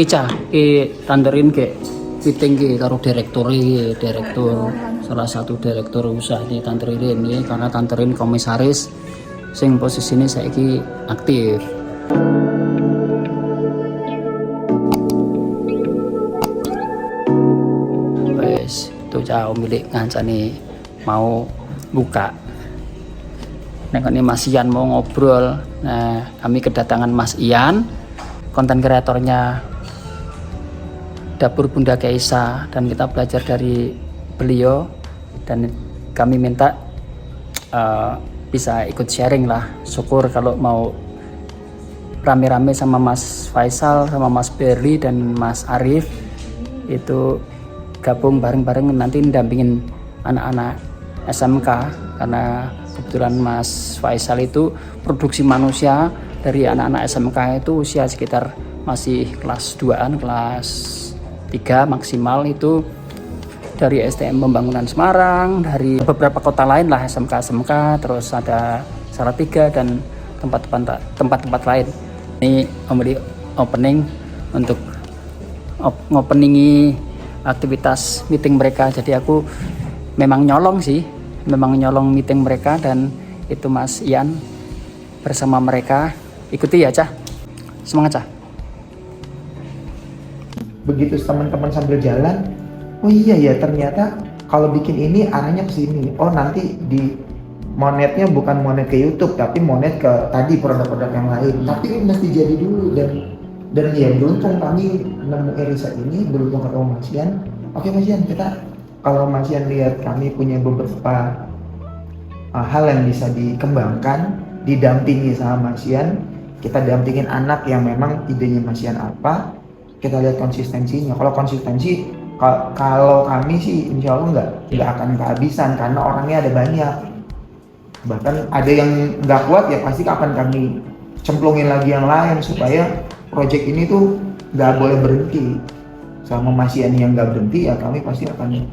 iki tanderin ke meeting ki karo direktur salah satu direktur usaha di tanterin ini karena tanterin komisaris sing posisine saiki aktif. Wes itu jauh milik ngancani mau buka. Nek ini Mas Ian mau ngobrol. Nah, kami kedatangan Mas Ian, konten kreatornya Dapur Bunda Keisa, dan kita belajar dari beliau dan kami minta bisa ikut sharing lah. Syukur kalau mau rame-rame sama Mas Faisal, sama Mas Berli dan Mas Arif itu gabung bareng-bareng nanti dampingin anak-anak SMK, karena kebetulan Mas Faisal itu produksi manusia dari anak-anak SMK itu usia sekitar masih kelas 2-an, kelas 3 maksimal, itu dari STM Pembangunan Semarang, dari beberapa kota lain lah, SMK, terus ada Salatiga dan tempat-tempat lain. Ini memberi opening untuk ngopeningi aktivitas meeting mereka. Jadi aku memang nyolong meeting mereka, dan itu Mas Ian bersama mereka. Ikuti ya Cah, semangat Cah. Begitu teman-teman sambil jalan, oh iya ya ternyata kalau bikin ini arahnya ke sini. Oh nanti di monetnya bukan monet ke YouTube tapi monet ke tadi produk-produk yang lain. Tapi ini mesti jadi dulu, dan ya beruntung kami nemu riset ini, beruntung ketemu Mas Ian. Oke Mas Ian, kita kalau Mas Ian lihat kami punya beberapa hal yang bisa dikembangkan, didampingi sama Mas Ian. Kita dampingin anak yang memang idenya Mas Ian apa, kita lihat konsistensinya. Kalau konsistensi, kalau kami sih insya Allah nggak akan kehabisan karena orangnya ada banyak. Bahkan ada yang nggak kuat ya pasti akan kami cemplungin lagi yang lain supaya project ini tuh nggak boleh berhenti. Sama Mas Ian yang nggak berhenti ya kami pasti akan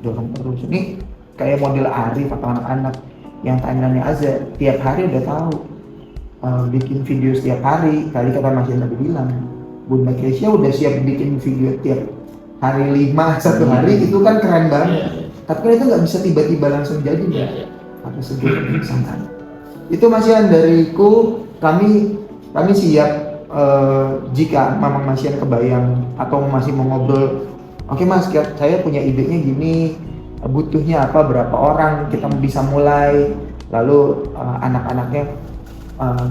dorong terus. Ini kayak model Arif atau anak-anak yang timeline-nya Azza tiap hari udah tahu bikin video setiap hari. Tadi kata Mas Ian tadi bilang Bunda Keisha udah siap bikin video tiap hari 5 satu hari, itu kan keren banget. Tapi kan itu nggak bisa tiba-tiba langsung jadi Mbak. Ada sebuah kebijaksanaan. Itu Mas Ian dariku, kami siap jika Mamang Mas Ian kebayang atau masih mau ngobrol. Oke Mas, saya punya idenya gini, butuhnya apa, berapa orang, kita bisa mulai, lalu anak-anaknya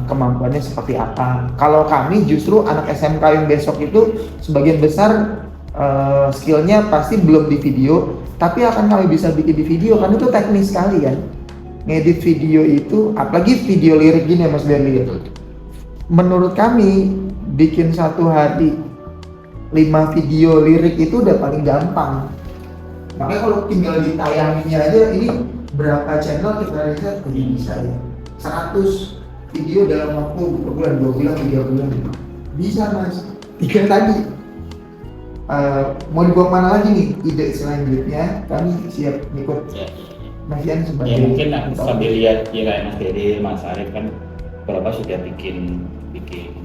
kemampuannya seperti apa. Kalau kami justru anak SMK yang besok itu sebagian besar skillnya pasti belum di video, tapi akan kami bisa bikin di video, karena itu teknis sekali kan. Ngedit video itu, apalagi video lirik gini ya Mas Berli. Menurut kami bikin satu hari 5 video lirik itu udah paling gampang. Makanya kalau tinggal ditayanginnya aja, ini berapa channel kita riset bisa ya 100 video dalam waktu berbulan, 2 bulan, 3 bulan bisa Mas. Tinggal tadi mau dibawa mana lagi nih ide selanjutnya, kami siap ikut Mas Ian sebagai mungkin aku sambil lihat ya kayak Mas Dede, Mas Arif kan beberapa sudah bikin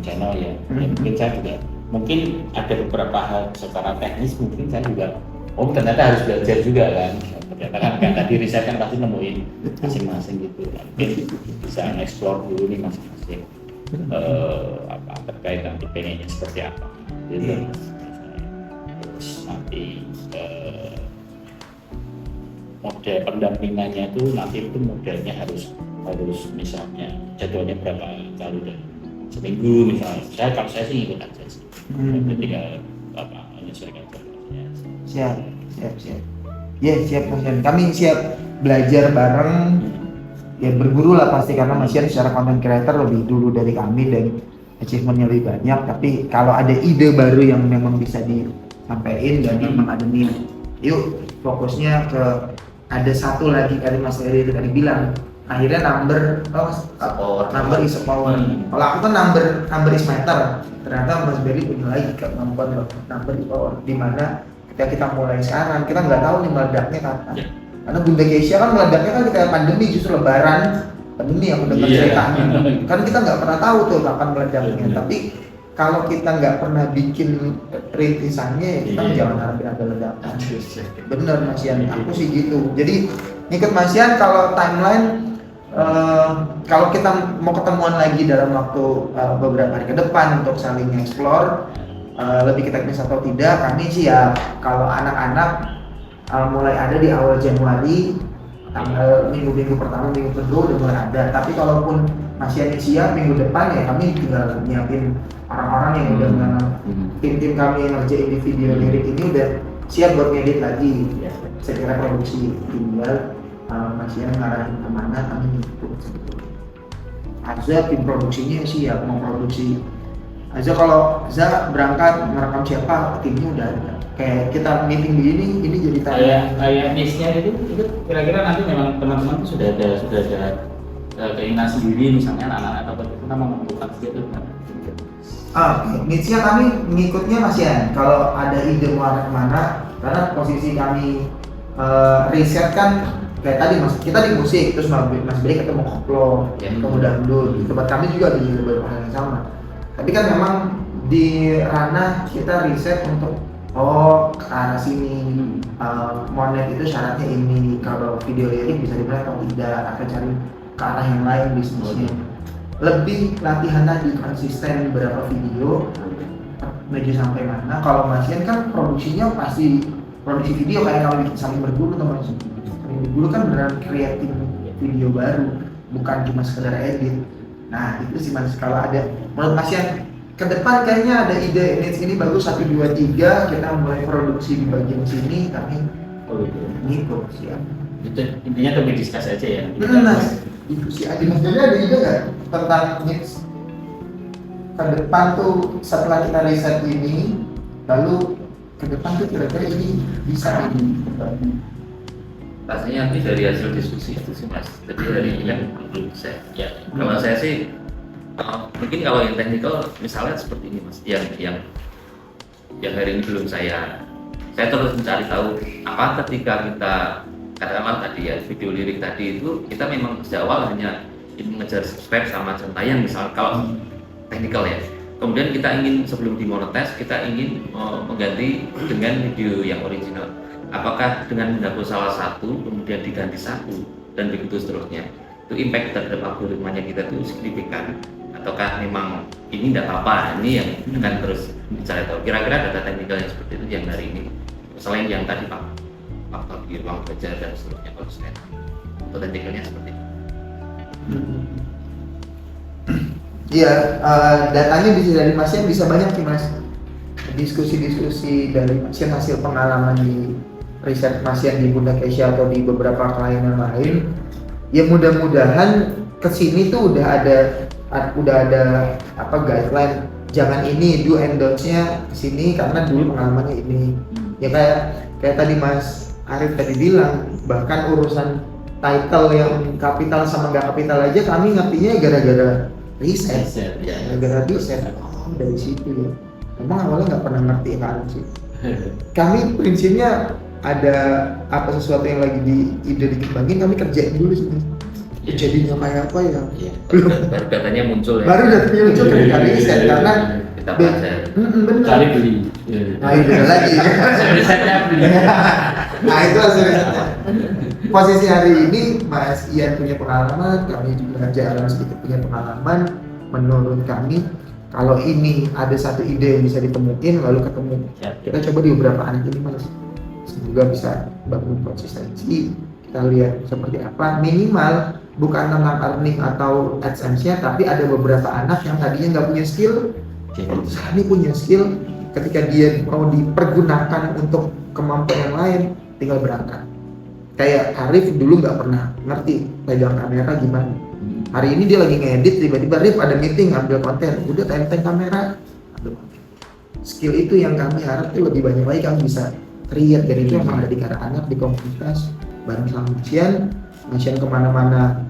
channel ya. Mungkin saya juga mungkin ada beberapa hal secara teknis mungkin saya juga ternyata harus belajar juga kan. Ternyata kan tadi riset kan pasti nemuin masing-masing gitu. Mungkin bisa explore dulu nih masing-masing apa terkait nanti pengennya seperti apa. Gitu. Terus nanti model pendampingannya itu nanti itu modelnya harus misalnya jadwalnya berapa kali dan seminggu misalnya. Kalau saya sih ikut aja sih. Ketika menyesuaikan jadwalnya. Siap. Ya siap Mas Ian. Kami siap belajar bareng. Ya berguru lah pasti, karena Mas Ian secara content creator lebih dulu dari kami dan achievementnya lebih banyak. Tapi kalau ada ide baru yang memang bisa disampaikan dan memang ada niat, yuk fokusnya ke ada satu lagi kali Mas Eri tadi bilang. Akhirnya number is a power. Kalau aku kan number is matter. Ternyata Mas Berli punya lagi kemampuan number is power. Dimana ketika kita mulai sekarang, kita nggak tahu nih meledaknya kapan. Karena Bunda Keisha kan meledaknya kan ketika pandemi, justru lebaran pandemi yang udah ceritanya. Kan kita nggak pernah tahu tuh kapan meledaknya. Tapi kalau kita nggak pernah bikin rintisannya ya kita Iya. jangan harapin ada ledakan. Aduh, iya. Bener Mas Ian, aku sih gitu. Jadi ngikut Mas Ian kalau timeline kalau kita mau ketemuan lagi dalam waktu beberapa hari ke depan untuk saling explore lebih kita teknis atau tidak, kami siap. Kalau anak-anak mulai ada di awal Januari, tanggal minggu pertama, minggu kedua udah mulai ada. Tapi kalaupun masih ada siap minggu depan ya kami tinggal nyiapin orang-orang yang udah tim-tim kami yang ngerjain di video lirik ini udah siap buat ngedit lagi. Iya. Saya kira produksi tinggal masih ngarahin kemana kami ngikut. Azza tim produksinya siap mau produksi. Azza kalau Azza berangkat merekam siapa timnya udah ada. Kayak kita meeting begini ini jadi Kayak niche-nya itu kira-kira nanti memang teman-teman tuh sudah ada keinginan sendiri, misalnya anak-anak atau kita mau membuka itu kan. Niche-nya kami ngikutnya Mas Ian. Kalau ada ide mau arah kemana, karena posisi kami riset kan kayak tadi Mas, kita di musik, terus Mas Beri ketemu koplo, ketemu dangdut. Di tempat kami juga di beberapa hal yang sama. Tapi kan memang di ranah kita riset untuk ke arah sini. Monet itu syaratnya ini. Kalau video lirik bisa dibilang atau tidak, akan cari ke arah yang lain bisnisnya. Lebih latihan tadi konsisten berapa video menuju sampai mana. Kalau Mas Ian kan produksinya pasti produksi video kayak kalau bikin Saling Berbulu teman. Saling Berbulu kan beneran creating video baru, bukan cuma sekedar edit. Nah itu sih Mas, kalau ada menurut Mas Ian ke depan kayaknya ada ide ini bagus 1, 2, 3 kita mulai produksi di bagian sini kami ngikut siap. Itu intinya lebih discuss aja ya. Mas, itu sih Adi Mas jadi ada ide nggak tentang mix ke depan tuh setelah kita riset ini lalu ke depan tuh kira-kira ini bisa ini pastinya nanti dari hasil diskusi itu sih Mas. Jadi dari ini kan belum bisa. Ya, kalau saya sih mungkin kalau yang teknikal misalnya seperti ini Mas, yang hari ini belum saya terus mencari tahu apa ketika kita katakanlah tadi ya video lirik tadi itu kita memang sejak awal hanya mengejar subscribe sama jam tayang misalnya kalau teknikal ya. Kemudian kita ingin sebelum dimonetize kita ingin mengganti dengan video yang original. Apakah dengan menghapus salah satu kemudian diganti satu dan begitu seterusnya itu impact terhadap algoritmanya kita itu signifikan ataukah memang ini tidak apa-apa, ini yang akan terus dicari tahu. Kira-kira data teknikal yang seperti itu yang hari ini selain yang tadi faktor di ruang kerja dan seterusnya kalau saya atau teknikalnya seperti itu. Iya, datanya bisa dari Mas Ian bisa banyak sih Mas. Diskusi-diskusi dari Mas Ian hasil pengalaman di riset Mas Ian di Bunda Kesha atau di beberapa klien yang lain. Ya mudah-mudahan kesini tuh udah ada guideline. Jangan ini do and don'ts-nya kesini karena dulu pengalamannya ini. Ya kayak tadi Mas Arif tadi bilang, bahkan urusan title yang kapital sama nggak kapital aja kami ngertinya gara-gara riset. Gara-gara riset. Dari situ ya. Emang awalnya nggak pernah ngerti kan sih. Kami prinsipnya ada apa sesuatu yang lagi ide dikembangin kami kerjain dulu sih. Jadinya kayak apa ya? Baru datanya muncul ya. Baru datanya muncul ketika riset karena kita baca. benar. Cari beli. Nah itu lagi. Risetnya beli. Nah itu hasil risetnya. Posisi hari ini Mas Ian punya pengalaman, kami juga jarang sedikit punya pengalaman. Menurut kami kalau ini ada satu ide yang bisa ditemuin lalu ketemu. Kita coba di beberapa anak ini Mas. Semoga bisa bangun konsistensi. Kita lihat seperti apa, minimal bukan tentang earning atau AdSense-nya, tapi ada beberapa anak yang tadinya nggak punya skill, sekarang ini punya skill. Ketika dia mau dipergunakan untuk kemampuan yang lain, tinggal berangkat. Kayak Arif dulu nggak pernah ngerti pegang kamera gimana. Hari ini dia lagi ngedit, tiba-tiba Arif ada meeting ambil konten, udah tenteng kamera, ambil konten. Skill itu yang kami harap tuh lebih banyak lagi kami bisa create, dan itu memang ada di karya anak di komunitas. Bareng sama Mas Ian kemana-mana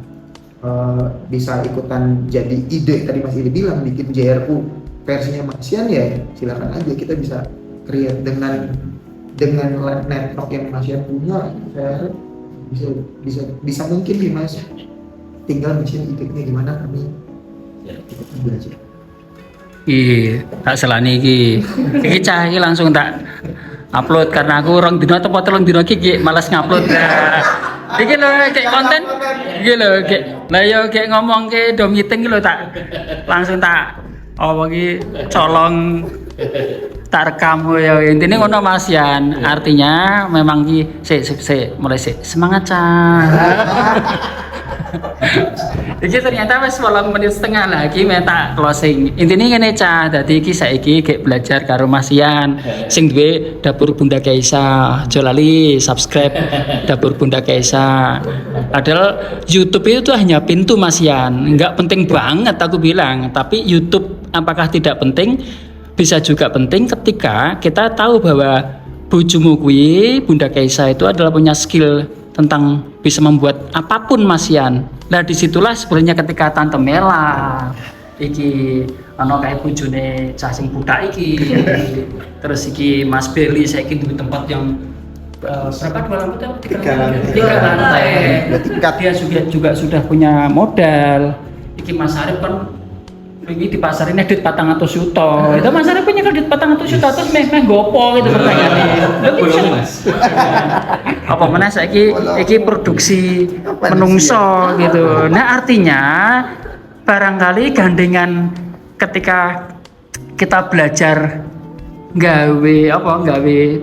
bisa ikutan jadi ide tadi Mas Ide bilang bikin JRU versinya Mas Ian ya silakan aja, kita bisa create dengan network yang Mas Ian punya. Saya harap bisa mungkin nih Mas, tinggal Mas Ian ikutnya gimana kami ikut belajar. tak selani iki cah iki langsung tak upload karena aku orang dino atau telung dino iki malas ngupload. Iki lho kayak konten. Iki lho kayak lah yo kayak ngomong ke do meeting iki lho tak langsung tak iki colong tak rekam ya intinya ngono Mas Yan. Artinya memang ki mulai semangat cah. Iki ternyata wis 8 menit setengah lagi tak closing. Intinya ngene cah, dadi iki saiki gek belajar karo Mas Yan sing duwe dapur Bunda Kaisa. Aja lali subscribe dapur Bunda Kaisa. Padahal YouTube itu hanya pintu Mas Yan, enggak penting banget aku bilang. Tapi YouTube apakah tidak penting? Bisa juga penting ketika kita tahu bahwa bojomu kuwi Bunda Kaisa itu adalah punya skill tentang bisa membuat apapun Mas Yan. Nah disitulah sebenarnya ketika Tante Mela iki ana kayak bojone cah sing budak iki terus iki Mas Berli saiki di tempat yang berapa 2 lantai 3 lantai. Dia juga sudah punya modal. Iki Mas Arif kan ini di pasar ini duit 400 juta. Itu Mas Arif punya duit 400 juta terus meh gopo gitu pertanyaannya. Belum Mas. Apa mana iki produksi menungso gitu. Nah artinya barangkali gandengan ketika kita belajar gawe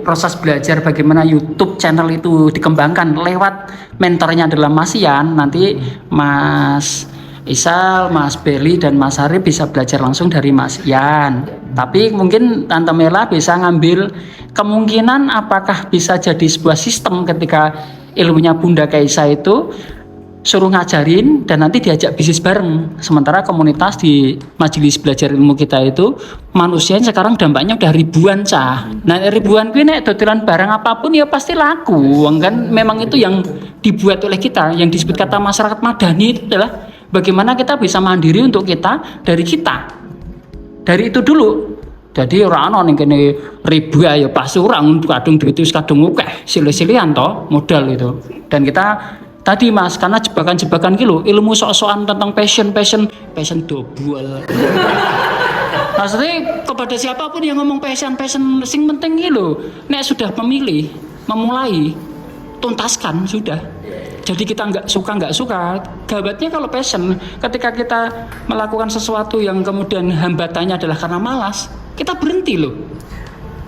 proses belajar bagaimana YouTube channel itu dikembangkan lewat mentornya adalah Mas Yan, nanti Mas Isal, Mas Berli dan Mas Arif bisa belajar langsung dari Mas Yan. Tapi mungkin Tante Mela bisa ngambil kemungkinan apakah bisa jadi sebuah sistem ketika ilmunya Bunda Kaisa itu suruh ngajarin dan nanti diajak bisnis bareng. Sementara komunitas di majelis belajar ilmu kita itu manusia sekarang dampaknya udah ribuan cah. Nah ribuan gue nek dodolan barang apapun ya pasti laku. Kan memang itu yang dibuat oleh kita, yang disebut kata masyarakat madani itu adalah bagaimana kita bisa mandiri untuk kita dari kita. Dari itu dulu. Jadi orang ana ning kene ribu ya pasti orang kadung duit wis kadung akeh, silih-silihan to modal itu. Dan kita tadi Mas karena jebakan-jebakan ki lho, ilmu sok-sokan tentang passion dobol. Maksudnya kepada siapapun yang ngomong passion sing penting ki lho, nek sudah memulai tuntaskan sudah. Jadi kita nggak suka. Gawatnya kalau passion, ketika kita melakukan sesuatu yang kemudian hambatannya adalah karena malas, kita berhenti loh.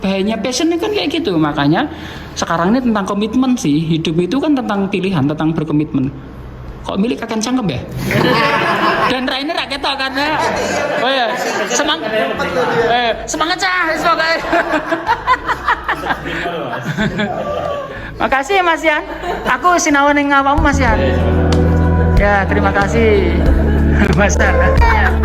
Bahayanya passion ini kan kayak gitu. Makanya sekarang ini tentang komitmen sih. Hidup itu kan tentang pilihan, tentang berkomitmen. Kok milik akan cangkem ya? Dan Rainer rakyat tau karena oh ya semangat cah semoga. Makasih ya Mas Yan. Aku sinawan yang ngapamu Mas Yan. Ya terima kasih Mas Yan.